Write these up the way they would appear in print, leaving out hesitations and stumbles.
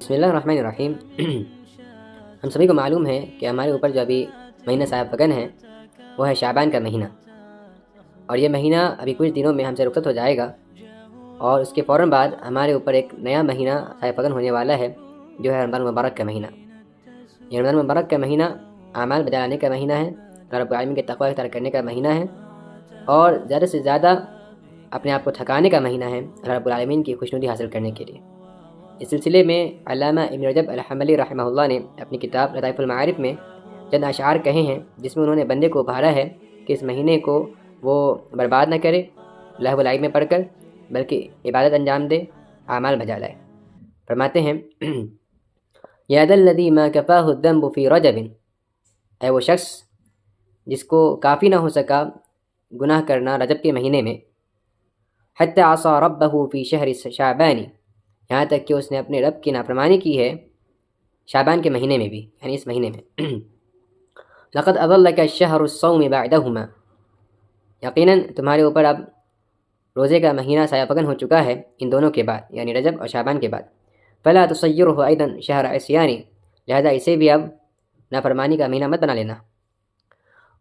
بسم اللہ الرحمن الرحیم۔ ہم سبھی کو معلوم ہے کہ ہمارے اوپر جو ابھی مہینہ صاحب فگن ہے وہ ہے شعبان کا مہینہ، اور یہ مہینہ ابھی کچھ دنوں میں ہم سے رخصت ہو جائے گا، اور اس کے فوراً بعد ہمارے اوپر ایک نیا مہینہ صاحب فگن ہونے والا ہے جو ہے رمضان المبارک کا مہینہ۔ یہ رمضان المبارک کا مہینہ اعمال بجا لانے کا مہینہ ہے، رب العالمین کے تقوی اختیار کرنے کا مہینہ ہے، اور زیادہ سے زیادہ اپنے آپ کو تھکانے کا مہینہ ہے رب العالمین کی خوشنودی حاصل کرنے کے لیے۔ اس سلسلے میں علامہ ابن رجب الحنبلی رحمہ اللہ نے اپنی کتاب لطائف المعارف میں چند اشعار کہے ہیں جس میں انہوں نے بندے کو ابھارا ہے کہ اس مہینے کو وہ برباد نہ کرے لہو و لعب میں پڑھ کر، بلکہ عبادت انجام دے، اعمال بجا لائے۔ فرماتے ہیں یا ذا الذی ما کفاہ الذنب فی رجب، اے وہ شخص جس کو کافی نہ ہو سکا گناہ کرنا رجب کے مہینے میں، حتی عصى ربہ فی شہر شعبان، یہاں تک کہ اس نے اپنے رب کی نافرمانی کی ہے شعبان کے مہینے میں بھی، یعنی اس مہینے میں۔ لقد اضلک الشہر الصوم بعدہما، یقیناً تمہارے اوپر اب روزے کا مہینہ سایہ فگن ہو چکا ہے ان دونوں کے بعد، یعنی رجب اور شعبان کے بعد۔ فلا تصیرہ ایضا شہر عصیان، لہذا اسے بھی اب نافرمانی کا مہینہ مت بنا لینا۔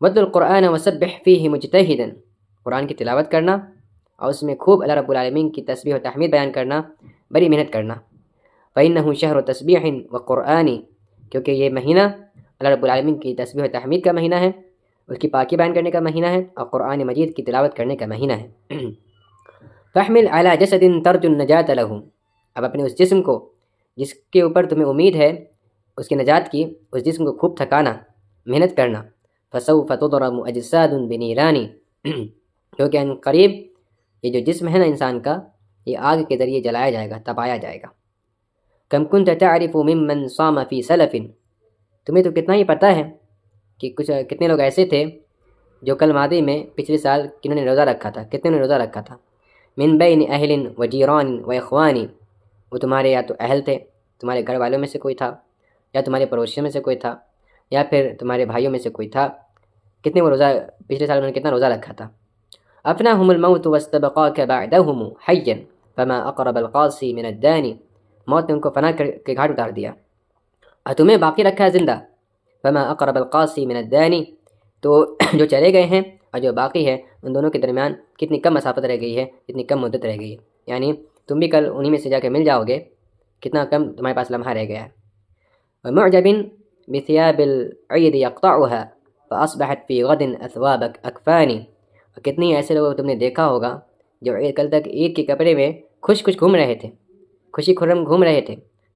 واتل القرآن وسبح فیہ مجتہدا، قرآن کی تلاوت کرنا اور اس میں خوب اللہ رب العالمین کی تسبیح و تحمید بیان کرنا، بڑی محنت کرنا۔ فإنہ شہر تسبیح وقرآن، کیونکہ یہ مہینہ اللہ رب العالمین کی تسبیح و تحمید کا مہینہ ہے، اس کی پاکی بیان کرنے کا مہینہ ہے، اور قرآن مجید کی تلاوت کرنے کا مہینہ ہے۔ فاحمل علی جسد ترجو النجاة لہ، اب اپنے اس جسم کو جس کے اوپر تمہیں امید ہے اس کی نجات کی، اس جسم کو خوب تھکانا، محنت کرنا۔ فسوف تضرم اجساد بنیران، کیونکہ ان قریب یہ جو جسم ہے نا انسان کا، یہ آگ کے ذریعے جلایا جائے گا، تپایا جائے گا۔ کم کنت تعرف ممن صام فی سلف، تمہیں تو کتنا ہی پتہ ہے کہ کتنے لوگ ایسے تھے جو کل ماضی میں پچھلے سال کنہوں نے روزہ رکھا تھا، کتنے نے روزہ رکھا تھا۔ من بین اہل و جیران و اخوان، وہ تمہارے یا تو اہل تھے، تمہارے گھر والوں میں سے کوئی تھا، یا تمہارے پڑوسیوں میں سے کوئی تھا، یا پھر تمہارے بھائیوں میں سے کوئی تھا۔ کتنے وہ روزہ پچھلے سال انہوں نے کتنا روزہ رکھا تھا۔ افناہم الموت واستبقاک بعدہم حیا فما اقرب القاصی من الدانی، موت نے ان کو فنا کے گھاٹ اتار دیا اور تمہیں باقی رکھا ہے زندہ۔ فما اقرب القاصی من الدانی، تو جو چلے گئے ہیں اور جو باقی ہے ان دونوں کے درمیان کتنی کم مسافت رہ گئی ہے، کتنی کم مدت رہ گئی ہے، یعنی تم بھی کل انہی میں سے جا کے مل جاؤ گے، کتنا کم تمہارے پاس لمحہ رہ گیا ہے۔ ومعجب بثياب العید يقطعها فاصبحت في غد اثواب اکفانی، اور کتنی ایسے لوگوں کو تم نے دیکھا ہوگا جو کل تک عید کے کپڑے میں خوش خوش گھوم رہے تھے، خوشی خرم گھوم رہے تھے،